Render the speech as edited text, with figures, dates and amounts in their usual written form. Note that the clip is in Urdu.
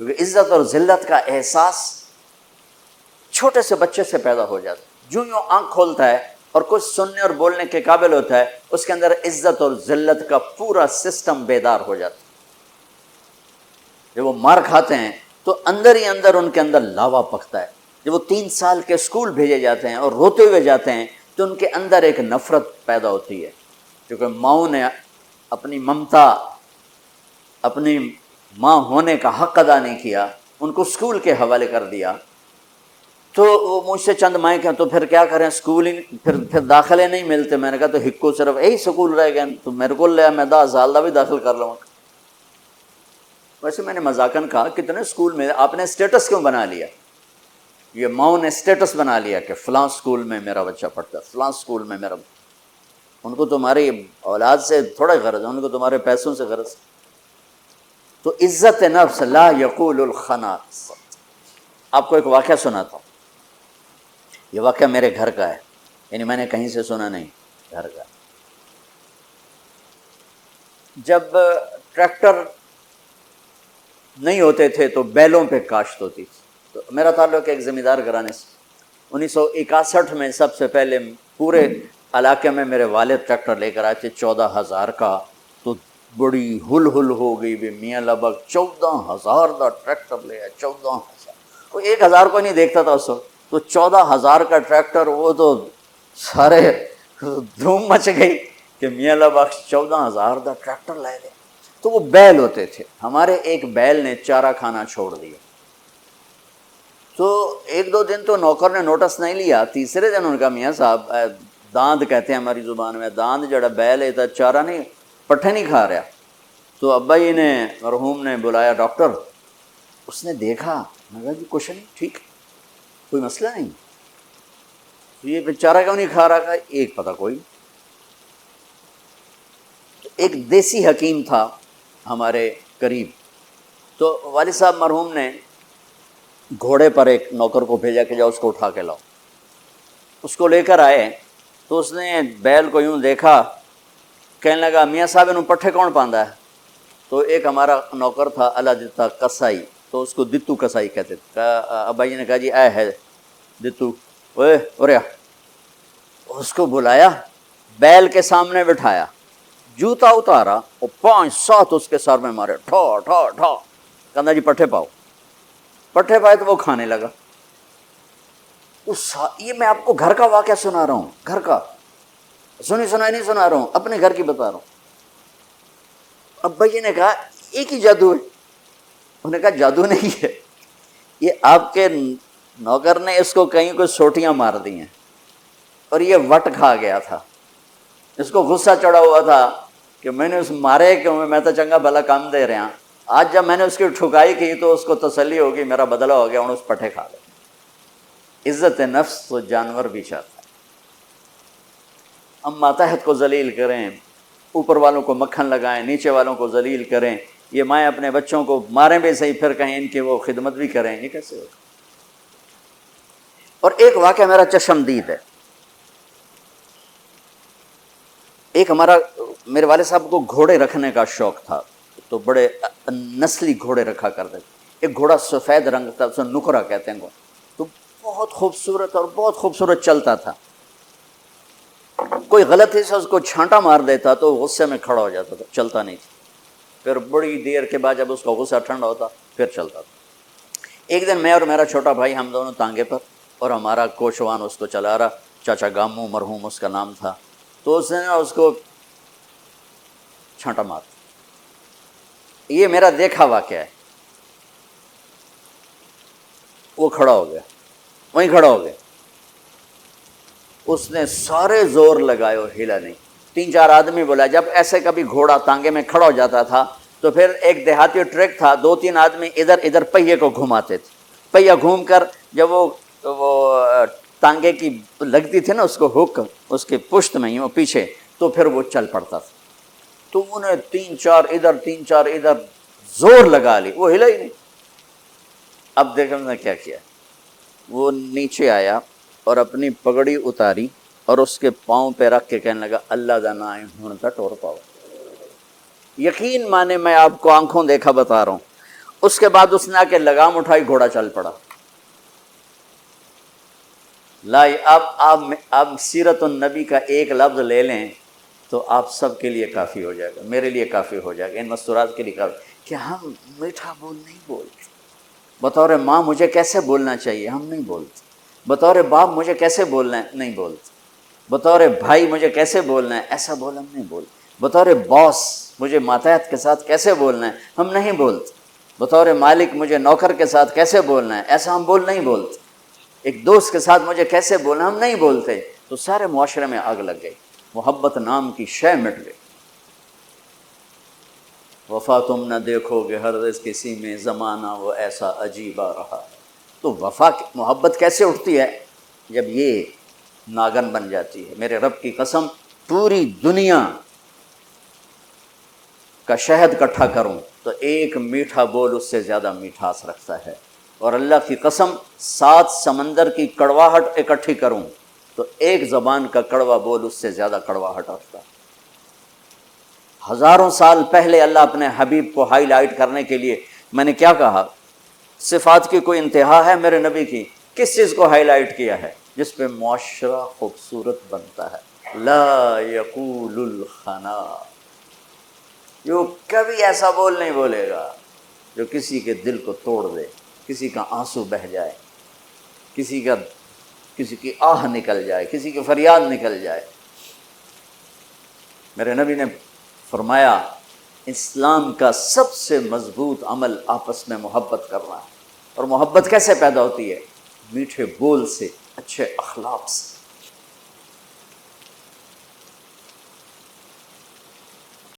کیونکہ عزت اور ذلت کا احساس چھوٹے سے بچے سے پیدا ہو جاتا ہے. جو یوں آنکھ کھولتا ہے اور کچھ سننے اور بولنے کے قابل ہوتا ہے، اس کے اندر عزت اور ذلت کا پورا سسٹم بیدار ہو جاتا ہے. جب وہ مار کھاتے ہیں تو اندر ہی اندر ان کے اندر لاوا پکتا ہے. جب وہ 3 سال کے اسکول بھیجے جاتے ہیں اور روتے ہوئے جاتے ہیں تو ان کے اندر ایک نفرت پیدا ہوتی ہے، کیونکہ ماؤں نے اپنی ممتا، اپنی ماں ہونے کا حق ادا نہیں کیا، ان کو اسکول کے حوالے کر دیا. تو وہ مجھ سے چند مائیں کہ تو پھر کیا کریں، اسکول ہی پھر داخلے نہیں ملتے. میں نے کہا تو ہکو صرف یہی سکول رہ گئے تو میرے کو لیا، میں 10 سال دا بھی داخل کر لوں. ویسے میں نے مذاقن کہا کتنے اسکول میں آپ نے اسٹیٹس کیوں بنا لیا؟ یہ ماؤں نے اسٹیٹس بنا لیا کہ فلاں اسکول میں میرا بچہ پڑھتا ہے، فلاں اسکول میں میرا. ان کو تمہاری اولاد سے تھوڑا غرض ہے، ان کو تمہارے پیسوں سے غرض. تو عزت نفس لا یقول الخناس. آپ کو ایک واقعہ سناتا ہوں. یہ واقعہ میرے گھر کا ہے، یعنی میں نے کہیں سے سنا نہیں، گھر کا. جب ٹریکٹر نہیں ہوتے تھے تو بیلوں پہ کاشت ہوتی تھی. تو میرا تعلق ایک زمیندار گھرانے سے. 1961 میں سب سے پہلے پورے علاقے میں میرے والد ٹریکٹر لے کر آئے تھے 14,000 کا. تو بڑی ہل ہو گئی بھی میاں لبک 14,000 کا ٹریکٹر لے آئے. 14,000 کوئی 1,000 کو نہیں دیکھتا تھا اس وقت. تو 14,000 کا ٹریکٹر، وہ تو سارے دھوم مچ گئی کہ میاں لبک 14,000 کا ٹریکٹر لے گئے. تو وہ بیل ہوتے تھے. ہمارے ایک بیل نے چارہ کھانا چھوڑ دیا. تو 1-2 دن تو نوکر نے نوٹس نہیں لیا. تیسرے دن ان کا میاں صاحب، داند کہتے ہیں ہماری زبان میں، داند جڑا بیل ہے تو چارہ نہیں، پٹھے نہیں کھا رہا. تو ابا جی نے، مرحوم نے بلایا ڈاکٹر. اس نے دیکھا، میں کہا جی کچھ نہیں، ٹھیک، کوئی مسئلہ نہیں. یہ چارہ کیوں نہیں کھا رہا؟ کا ایک پتہ کوئی. ایک دیسی حکیم تھا ہمارے قریب. تو والد صاحب مرحوم نے گھوڑے پر ایک نوکر کو بھیجا کہ جاؤ اس کو اٹھا کے لاؤ. اس کو لے کر آئے تو اس نے بیل کو یوں دیکھا، کہنے لگا میاں صاحب انہوں پٹھے کون پاندا ہے؟ تو ایک ہمارا نوکر تھا اللہ دتا کسائی، تو اس کو دتو کسائی کہتے تھے. ابا جی نے کہا جی اے ہے دتو، اوے اوریا. اس کو بلایا، بیل کے سامنے بٹھایا، جوتا اتارا اور 5-7 اس کے سر میں مارے، ٹھا ٹھا ٹھا. کہنا جی پٹھے پاؤ. پٹھے پائے تو وہ کھانے لگا. یہ میں آپ کو گھر کا واقعہ سنا رہا ہوں، گھر کا، سنائی نہیں سنا رہا ہوں، اپنے گھر کی بتا رہا ہوں. ابا جی نے کہا ایک ہی جادو ہے. انہوں نے کہا جادو نہیں ہے، یہ آپ کے نوکر نے اس کو کہیں کوئی سوٹیاں مار دی ہیں اور یہ وٹ کھا گیا تھا. اس کو غصہ چڑھا ہوا تھا کہ میں نے اس مارے کیوں، میں تو چنگا بھلا کام دے رہا. آج جب میں نے اس کی ٹھکائی کی تو اس کو تسلی ہوگی میرا بدلہ ہو گیا، انہوں اس پٹھے کھا گئے. عزت نفس تو جانور بھی چاہتا ہے. ہم ماتحت کو ذلیل کریں، اوپر والوں کو مکھن لگائیں، نیچے والوں کو ذلیل کریں. یہ مائیں اپنے بچوں کو ماریں بھی صحیح، پھر کہیں ان کی وہ خدمت بھی کریں، یہ کیسے ہوگا؟ اور ایک واقعہ میرا چشمدید ہے. ایک میرے والد صاحب کو گھوڑے رکھنے کا شوق تھا، تو بڑے نسلی گھوڑے رکھا کرتے تھے. ایک گھوڑا سفید رنگ تھا، اسے نکرا کہتے ہیں. تو بہت خوبصورت اور بہت خوبصورت چلتا تھا. کوئی غلطی سے اس کو چھانٹا مار دیتا تو غصے میں کھڑا ہو جاتا تھا، چلتا نہیں تھا. پھر بڑی دیر کے بعد جب اس کا غصہ ٹھنڈا ہوتا پھر چلتا تھا. ایک دن میں اور میرا چھوٹا بھائی ہم دونوں تانگے پر، اور ہمارا کوچوان اس کو چلا رہا، چاچا گامو مرحوم اس کا نام تھا. تو اس نے اس کو چھانٹا مار. یہ میرا دیکھا واقعہ ہے. وہ کھڑا ہو گیا، وہیں کھڑا ہو گیا. اس نے سارے زور لگائے اور ہلا نہیں. 3-4 آدمی بولا. جب ایسے کبھی گھوڑا تانگے میں کھڑا ہو جاتا تھا تو پھر ایک دیہاتی ٹریک تھا، 2-3 آدمی ادھر ادھر پہیے کو گھماتے تھے. پہیا گھوم کر جب وہ تانگے کی لگتی تھی نا اس کو ہک اس کے پشت میں ہی پیچھے، تو پھر وہ چل پڑتا تھا. تو انہیں 3-4 ادھر 3-4 ادھر زور لگا لی، وہ ہلا ہی نہیں. اب دیکھیں نے کیا کیا. وہ نیچے آیا اور اپنی پگڑی اتاری اور اس کے پاؤں پہ رکھ کے کہنے لگا اللہ دا نام ہن تا ٹور پاؤ. یقین مانے میں آپ کو آنکھوں دیکھا بتا رہا ہوں. اس کے بعد اس نے آ کے لگام اٹھائی، گھوڑا چل پڑا۔ لائی اب سیرت النبی کا ایک لفظ لے لیں تو آپ سب کے لیے کافی ہو جائے گا، میرے لیے کافی ہو جائے گا، ان مستورات کے لیے کافی، کہ ہم میٹھا بول نہیں بولتے۔ بطور ماں مجھے کیسے بولنا چاہیے، ہم نہیں بولتے۔ بطور باپ مجھے کیسے بولنا ہے، نہیں بولتے۔ بطور بھائی مجھے کیسے بولنا ہے، ایسا بول ہم نہیں بولتے۔ بطور باس مجھے ماتحت کے ساتھ کیسے بولنا ہے، ہم نہیں بولتے۔ بطور مالک مجھے نوکر کے ساتھ کیسے بولنا ہے، ایسا ہم نہیں بولتے۔ ایک دوست کے ساتھ مجھے کیسے بولنا، ہم نہیں بولتے۔ تو سارے معاشرے میں آگ لگ گئی، محبت نام کی شے مٹ گئی۔ وفا تم نہ دیکھو گے ہرگز کسی میں، زمانہ وہ ایسا عجیبہ رہا۔ تو وفا محبت کیسے اٹھتی ہے؟ جب یہ ناگن بن جاتی ہے۔ میرے رب کی قسم، پوری دنیا کا شہد اکٹھا کروں تو ایک میٹھا بول اس سے زیادہ میٹھاس رکھتا ہے، اور اللہ کی قسم 7 سمندر کی کڑواہٹ اکٹھی کروں تو ایک زبان کا کڑوا بول اس سے زیادہ کڑواہٹ رکھتا ہے۔ ہزاروں سال پہلے اللہ اپنے حبیب کو ہائی لائٹ کرنے کے لیے، میں نے کیا کہا، صفات کی کوئی انتہا ہے میرے نبی کی؟ کس چیز کو ہائی لائٹ کیا ہے؟ جس پہ معاشرہ خوبصورت بنتا ہے۔ لا یقول الخنا، جو کبھی ایسا بول نہیں بولے گا جو کسی کے دل کو توڑ دے، کسی کا آنسو بہہ جائے، کسی کی آہ نکل جائے، کسی کی فریاد نکل جائے۔ میرے نبی نے فرمایا اسلام کا سب سے مضبوط عمل آپس میں محبت کرنا ہے۔ اور محبت کیسے پیدا ہوتی ہے؟ میٹھے بول سے، اچھے اخلاق سے۔